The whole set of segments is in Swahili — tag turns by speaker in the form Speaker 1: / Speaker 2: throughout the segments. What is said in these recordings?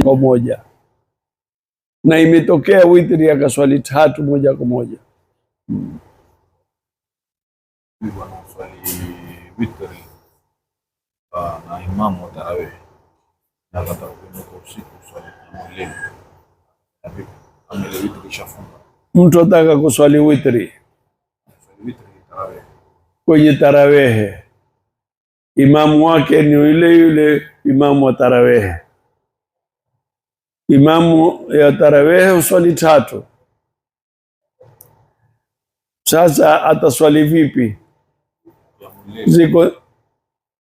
Speaker 1: kwa moja, na imetokea witri akaswali 3 moja kwa moja.
Speaker 2: Swali witri na imamu wa tarawih na hata kuinuka usiku swali mwilini amele witri shafunga.
Speaker 1: Mtu ataka kuswali witri kwenye tarawih, imamu wake ni yule yule imamu wa tarawih. Imamu ya tarawih uswali 3. Sasa ataswali vipi? Ziko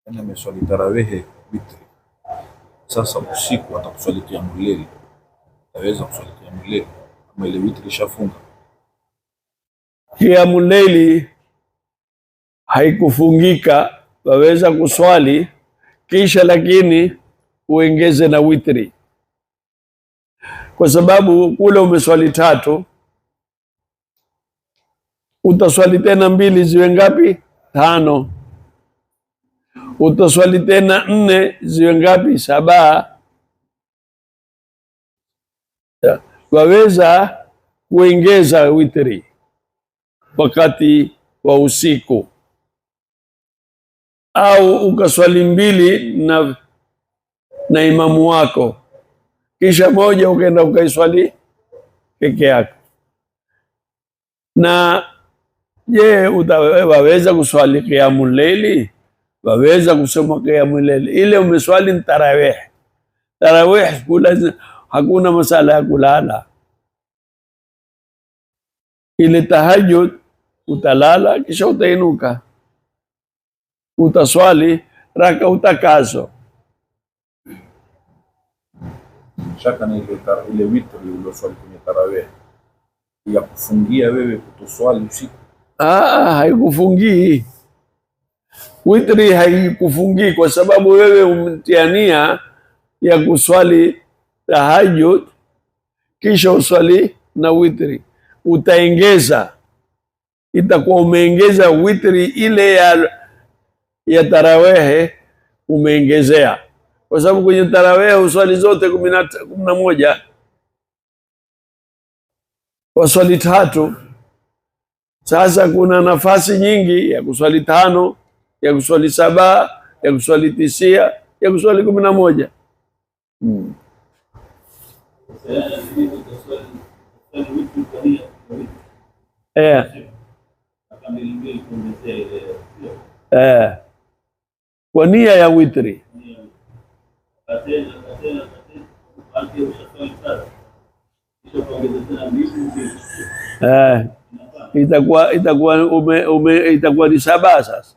Speaker 2: ana meswali tarawih witri, sasa usiku atakuswali qiyamul layl, aweza kuswali qiyamul layl ama ile witri shafunga?
Speaker 1: qiyamul layli haikufungika, waweza kuswali kisha lakini uongeze na witri, kwa sababu kule umeswali 3, utaswali tena 2 ziwe ngapi? 5. Utaswali tena 4 ziwe ngapi? 7. Waweza kuongeza witri wakati wa usiku, au ukaswali 2 na imamu wako, kisha moja ukaenda ukaiswali peke yako. Na je, waweza kuswali qiyamul layli? Waweza kusoma qiyamul layli ile umeswali tarawih. Tarawih hakuna masala ya kulala. Ile tahajjud utalala kisha utainuka, utaswali raka utakazo.
Speaker 2: Shaka na ile witri uloswali kwenye tarawih ya kufungia wewe kutoswali usiku?
Speaker 1: Haikufungii. Witri haikufungii kwa sababu wewe umtiania ya kuswali tahajjud kisha uswali na witri, utaongeza, itakuwa umeongeza witri ile ya tarawih umeongezea, kwa sababu kwenye tarawih uswali zote 11, waswali 3. Sasa kuna nafasi nyingi ya kuswali 5, ya kuswali 7, ya kuswali 9, ya kuswali 11. Kwa nia ya witri itakuwa ni 7 sasa,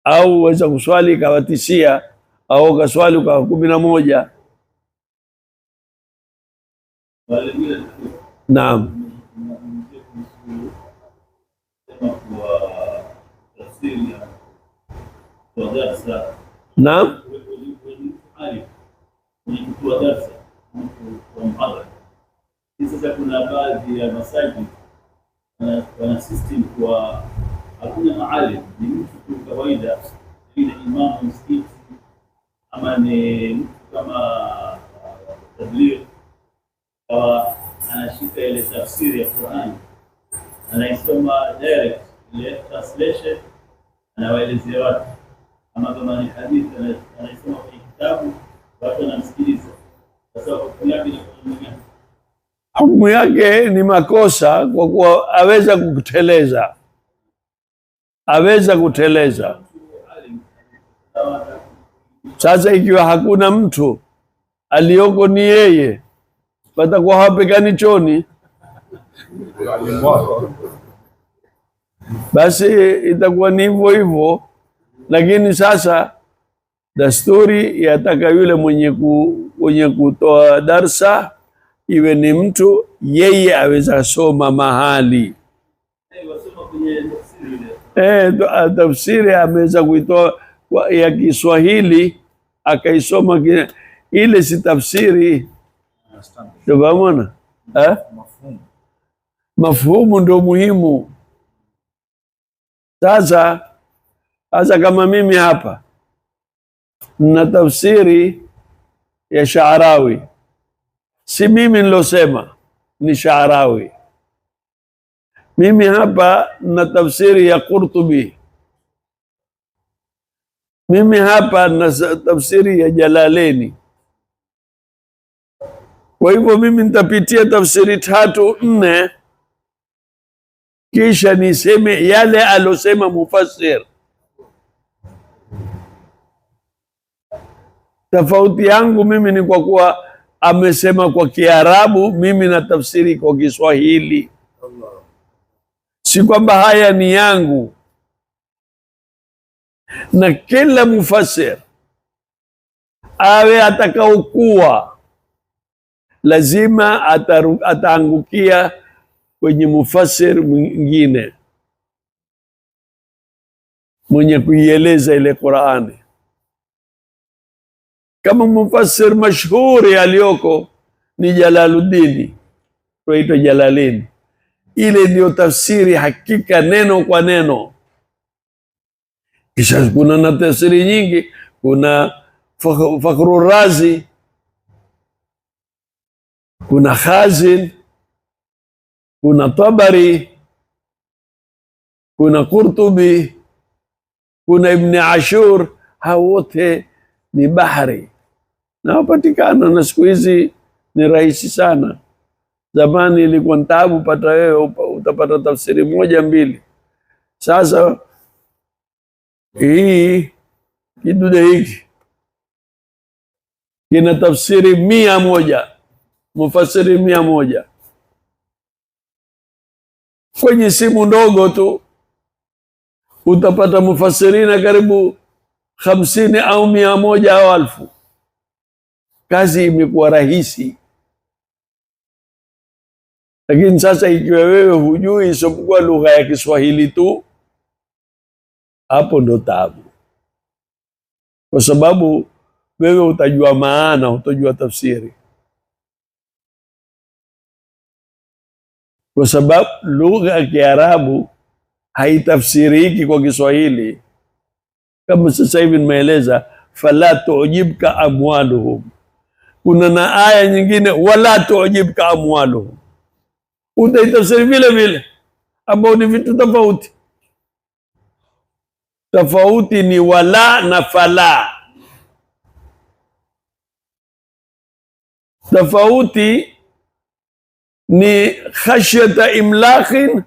Speaker 1: au uweza kuswali ikawa 9, au kaswali ukawa 11. Naam. Naam.
Speaker 3: Sasa kuna baadhi ya masajid wana system kwa hakuna maalim, ni mtu kawaida, ile imamu msikiti ama ni mtu kama tabligh, anashika ile tafsiri ya Qur'an, anaisoma direct ile translation, anawaelezea watu, ama kama ni hadithi anaisoma kwa kitabu, watu wanamsikiliza. Sasa
Speaker 1: hukumu yake ni makosa, kwa kuwa aweza kuteleza, Sasa ikiwa hakuna mtu aliyoko ni yeye, patakuwa hapekani choni, basi itakuwa ni hivyo hivyo. Lakini sasa dasturi yataka yule mwenye kutoa darsa iwe ni mtu yeye aweza soma mahali. Tafsiri ameweza kuitoa ya Kiswahili akaisoma ile, si tafsiri. Tunaona mafhumu ndio muhimu. Sasa kama mimi hapa na tafsiri ya Shaarawi, si mimi nilosema, ni Shaarawi. Mimi hapa na tafsiri ya Qurtubi, mimi hapa na tafsiri ya Jalalaini. Kwa hivyo mimi nitapitia tafsiri 3 4, kisha niseme yale alosema mufassir. Tofauti yangu mimi ni kwa kuwa amesema kwa Kiarabu, mimi na tafsiri kwa Kiswahili. Si kwamba haya ni yangu. Na kila mufassir awe atakaokuwa, lazima ataangukia kwenye mufassir mwingine mwenye kuieleza ile Qur'ani. Kama mufassir mashhuri aliyoko ni Jalaluddin, tunaitwa Jalalain. Ile ndio tafsiri hakika, neno kwa neno. Kisha kuna na tafsiri nyingi, kuna Fakhrur Razi, kuna Khazin, kuna Tabari, kuna Qurtubi, kuna Ibn Ashur. Hao wote ni bahari na wapatikana, na siku hizi ni rahisi sana. Zamani ilikuwa taabu pata wewe, utapata tafsiri 1 2. Sasa hii kidude hiki kina tafsiri 100, mufassiri 100. Kwenye simu ndogo tu utapata mufassirina karibu 50 au 100 au 1000. Kazi imekuwa rahisi. Lakini sasa ikiwa wewe hujui isipokuwa lugha ya Kiswahili tu, hapo ndo taabu. Kwa sababu wewe utajua maana, utajua tafsiri. Kwa sababu lugha ya Kiarabu haitafsiriki kwa Kiswahili. Kama sasa hivi nimeeleza, fala tu'jibka amwaluhum. Kuna na aya nyingine, wala tu'jibka amwaluhum, utaitafsiri vile vile, ambao ni vitu tofauti. Tofauti ni wala na fala. Tofauti ni khashyata imlaqin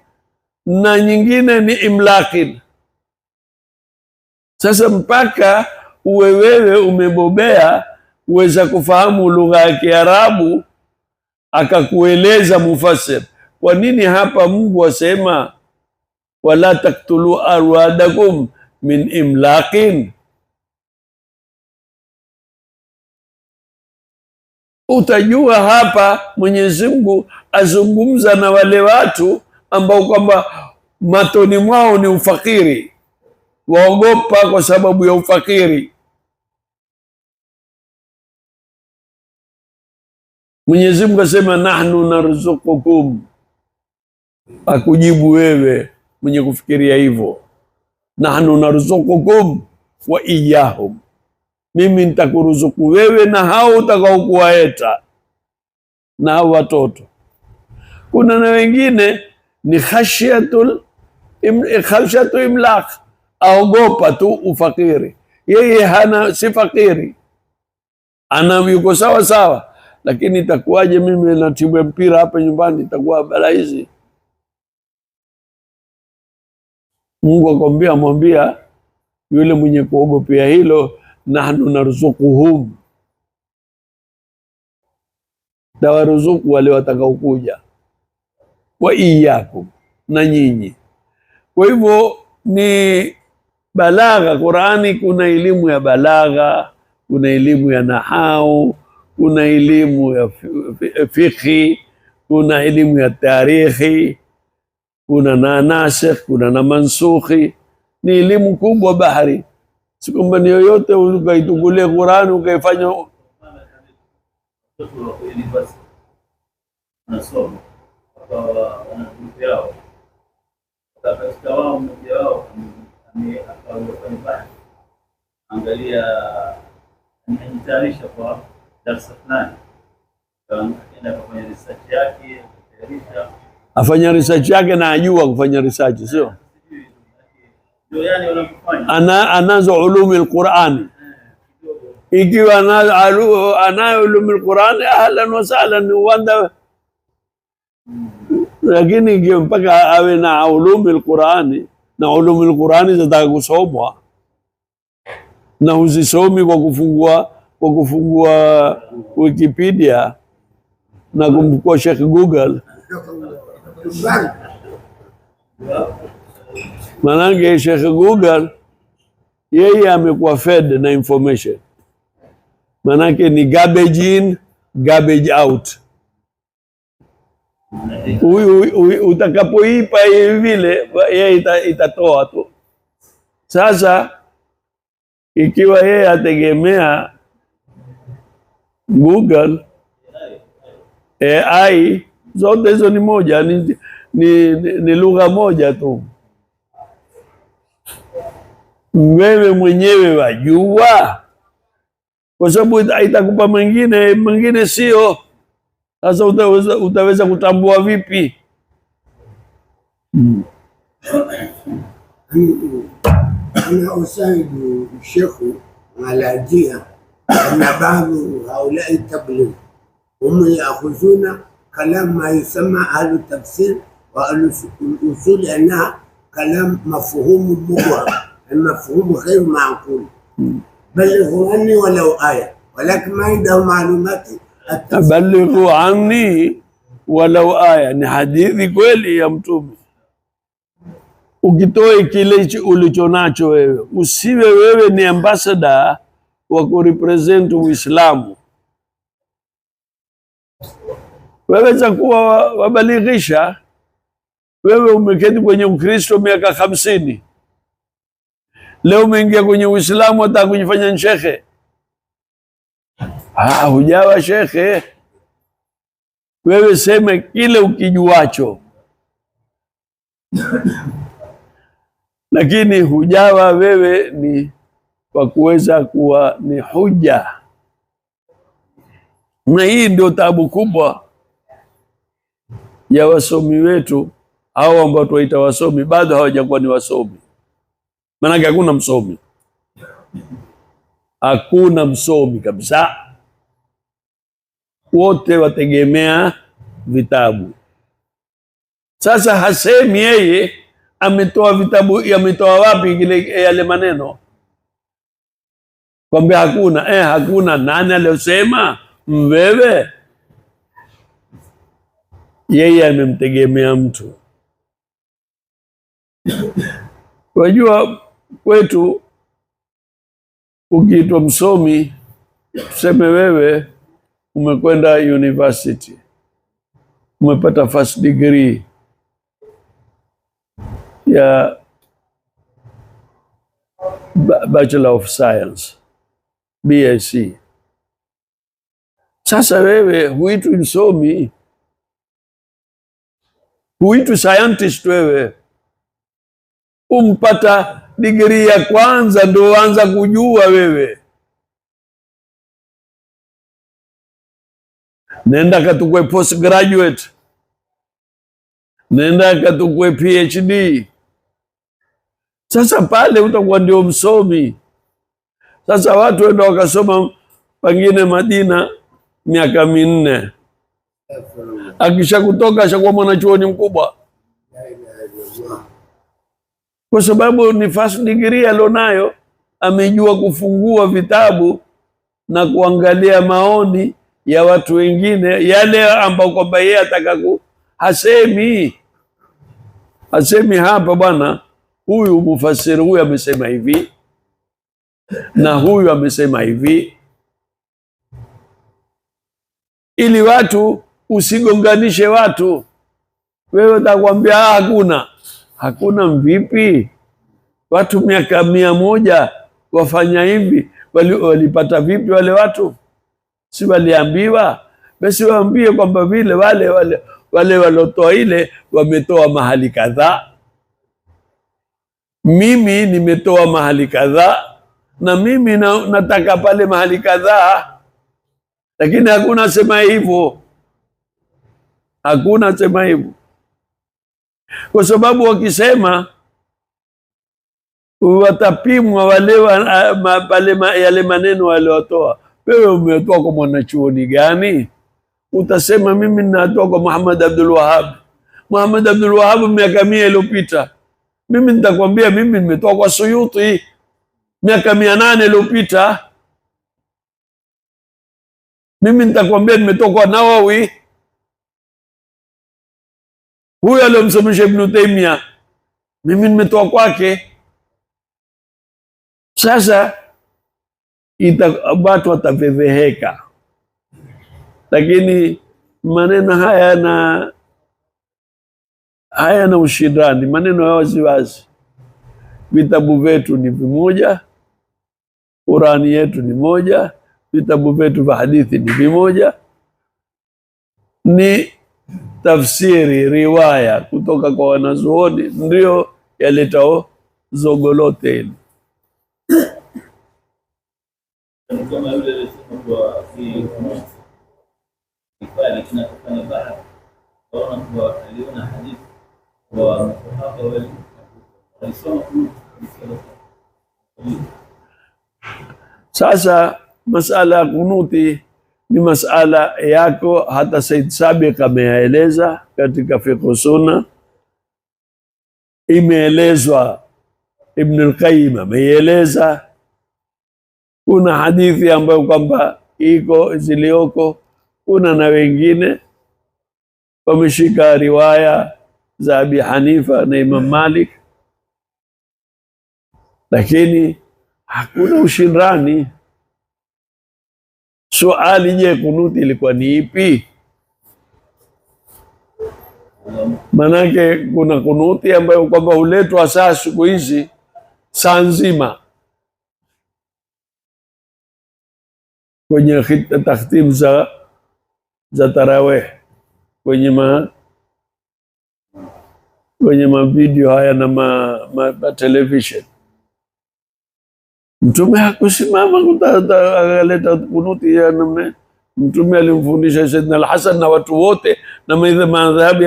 Speaker 1: na nyingine ni imlaqin. Sasa mpaka uwe wewe umebobea uweza kufahamu lugha ya Kiarabu, akakueleza mufassir kwa nini hapa Mungu asema wala taktulu arwadakum min imlaqin. Utajua hapa Mwenyezi Mungu azungumza na wale watu ambao kwamba matoni mwao ni ufakiri, waogopa kwa sababu ya ufakiri. Mwenyezi Mungu asema nahnu narzuqukum, akujibu wewe mwenye kufikiria hivyo, nahnu narzuqukum wa iyahum, mimi nitakuruzuku wewe na hao utakaokuwaeta na hao watoto. Kuna na wengine ni khashyatu imlaq, aogopa tu ufakiri, yeye hana si fakiri, ana yuko sawa sawa, lakini itakuwaje mimi na timu ya mpira hapa nyumbani, itakuwa bala hizi. Mungu akwambia, mwambia yule mwenye kuogopea hilo, nahnu narzuquhum, tawaruzuku wale watakaokuja, wa iyyakum, na nyinyi. Kwa hivyo ni balagha. Qur'ani kuna elimu ya balagha, kuna elimu ya nahau, kuna elimu ya fiqhi, kuna elimu ya tarikhi, kuna na nasikh, kuna na mansukhi. Ni elimu kubwa bahari. Si kwamba ni yoyote ukaitukulia Qur'ani ukaifanya
Speaker 3: nasoma kwa wanafunzi wao. Katika wao mmoja wao akawa angalia anajitayarisha kwa darasa fulani, akaenda kufanya research yake, akatayarisha,
Speaker 1: afanya research yake na ajua kufanya research, sio
Speaker 3: ndio yani wanafanya
Speaker 1: anazo ulumi al-Qur'ani. Ikiwa anayo ulumi al-Qur'ani, ahlan wa sahlan, wanda. Lakini ikiwa mpaka awe na ulumi al-Qur'ani, na ulumi al-Qur'ani zataka kusomwa na uzisomi kwa kufungua Wikipedia na kumkua Sheikh Google. Manake Sheikh Google yeye amekuwa fed na information, manake ni garbage in garbage out. Utakapoipa vile yeye itatoa tu. Sasa ikiwa yeye ategemea Google, AI, zote hizo ni moja, ni lugha moja tu. Wewe mwenyewe wajua, kwa sababu itakupa mwingine sio. Sasa utaweza kutambua vipi?
Speaker 4: أنا أساعد الشيخ على جهة أن بعض هؤلاء التبليغ هم يأخذون كلام ما يسمى أهل التفسير وأهل الأصول أنها كلام مفهوم مبهم، المفهوم غير معقول. بلغوا عني ولو آية، ولكن ما عندهم معلومات.
Speaker 1: بلغوا عني ولو آية ni hadithi kweli ya Mtume. Ukitoe kile ulichonacho wewe, usiwe wewe ni ambassador wa kurepresent Uislamu. Wewe za kuwa wabalighisha, wewe umeketi kwenye Ukristo miaka 50. Leo umeingia kwenye Uislamu hata kujifanya shekhe. Hujawa shekhe. Wewe sema kile ukijuacho. Lakini hujawa wewe ni kwa kuweza kuwa ni huja. Na hii ndio taabu kubwa ya wasomi wetu, hao ambao tuwaita wasomi bado hawajakuwa ni wasomi. Maana hakuna msomi. Hakuna msomi kabisa. Wote wategemea vitabu. Sasa hasemi yeye ametoa vitabu, ametoa wapi yale maneno? Kwambia hakuna. Hakuna. Nani aliyosema? Wewe. Yeye amemtegemea mtu. Wajua kwetu ukiitwa msomi, tuseme wewe umekwenda university, umepata first degree ya Bachelor of Science, BSc. Sasa wewe huitwi msomi, huitwi scientist. Wewe umpata degree ya kwanza ndio anza kujua wewe. Nenda katukwe postgraduate, nenda katukwe PhD. Sasa pale utakuwa ndio msomi. Sasa watu wenda wakasoma pengine Madina miaka 4, akisha kutoka ashakuwa mwanachuoni mkubwa, kwa sababu ni first degree alionayo. Amejua kufungua vitabu na kuangalia maoni ya watu wengine, yale ambao kwamba yeye ataka hasemi hapa bwana, huyu mufasiri huyu amesema hivi na huyu amesema hivi, ili watu usigonganishe watu. Wewe utakwambia hakuna mvipi? Watu miaka 100 wafanya hivi, walipata vipi wale watu? Si waliambiwa? Basi waambie kwamba vile wale walotoa ile wametoa mahali kadhaa, mimi nimetoa mahali kadhaa, na mimi nataka pale mahali kadhaa. lakini hakuna sema hivyo, hakuna sema hivyo, kwa sababu wakisema watapimwa wale yale maneno waliotoa. Wewe umetoa kwa mwanachuoni gani? Utasema mimi ninatoa kwa Muhammad Abdul Wahhab. Muhammad Abdul Wahhab miaka 100 iliyopita. Mimi nitakwambia mimi nimetoa kwa Suyuti miaka 800 iliyopita. Mimi nitakwambia nimetoa kwa Nawawi, huyo aliyomsomesha Ibn Taymiyyah, mimi nimetoa kwake. Sasa watu watafedheheka, lakini maneno haya na ushindani, maneno ya waziwazi. Vitabu vyetu ni vimoja, Qurani yetu ni moja, vitabu vyetu vya hadithi ni vimoja, ni tafsiri riwaya kutoka kwa wanazuoni ndio yaletao zogolote hili.
Speaker 3: kama yule alisema kwa kifaa kinatokana bahari, waona kwa aliona hadithi wa hapa wale walisoma.
Speaker 1: Sasa masala ya kunuti ni masala yako, hata Said Sabiq ameeleza katika fiqh sunna, imeelezwa Ibn al-Qayyim ameeleza. Kuna hadithi ambayo kwamba iko zilioko, kuna na wengine wameshika riwaya za Abi Hanifa na Imam Malik, lakini hakuna ushindani. Swali, je, kunuti ilikuwa ni ipi? Manake kuna kunuti ambayo kwamba huletwa saa siku hizi saa nzima kwenye takhtim za tarawih, kwenye video haya na ma television. Mtume hakusimama akaleta kunuti ya namna. Mtume alimfundisha Sayyidina al-Hasan na watu wote na madhhabi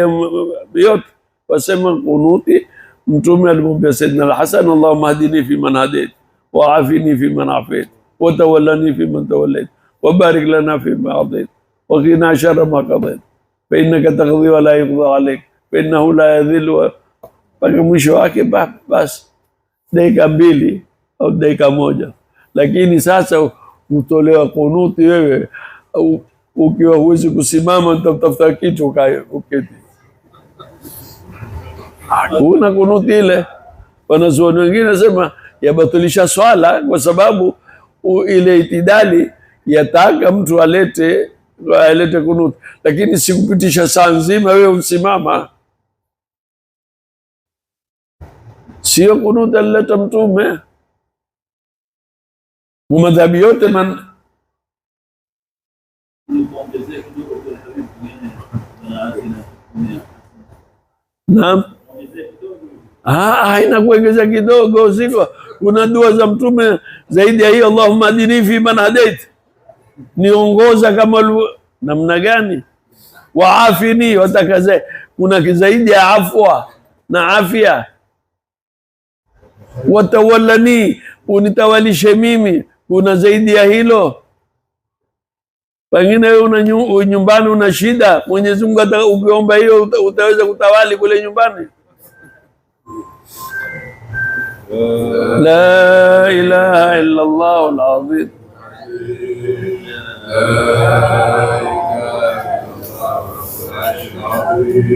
Speaker 1: yote wasema kunuti. Mtume alimwambia Sayyidina al-Hasan, Allahumma hadini fi man hadait wa afini fi man afait wa tawallani fi man tawallait wa barik lana fi ma atait wa qina sharra ma qadait fa innaka taqdi wa la yuqda alayk fa innahu la yadhillu. Mpaka mwisho wake. Basi dakika 2 au dakika 1. Lakini sasa utolewa kunuti wewe ukiwa huwezi kusimama, utafuta kitu uketi. Hakuna kunuti ile. Wanazuoni wengine sema yabatilisha swala, kwa sababu ile itidali yataka mtu alete kunuti, lakini sikupitisha saa nzima wewe usimama. Sio kunuti alileta Mtume. Madhhabi yote naam, haina kuongeza kidogo. Siko kuna dua za Mtume zaidi ya hiyo, Allahumma adini fi man hadait, niongoza kama namna gani, waafini, watakaze. Kuna zaidi ya afwa na afya, watawallani, unitawalishe mimi. Kuna zaidi ya hilo. Pengine wewe una nyumbani una shida, Mwenyezi Mungu ukiomba hiyo utaweza kutawali kule nyumbani. La ilaha illa Allah al-azim. La ilaha illa Allah al-azim.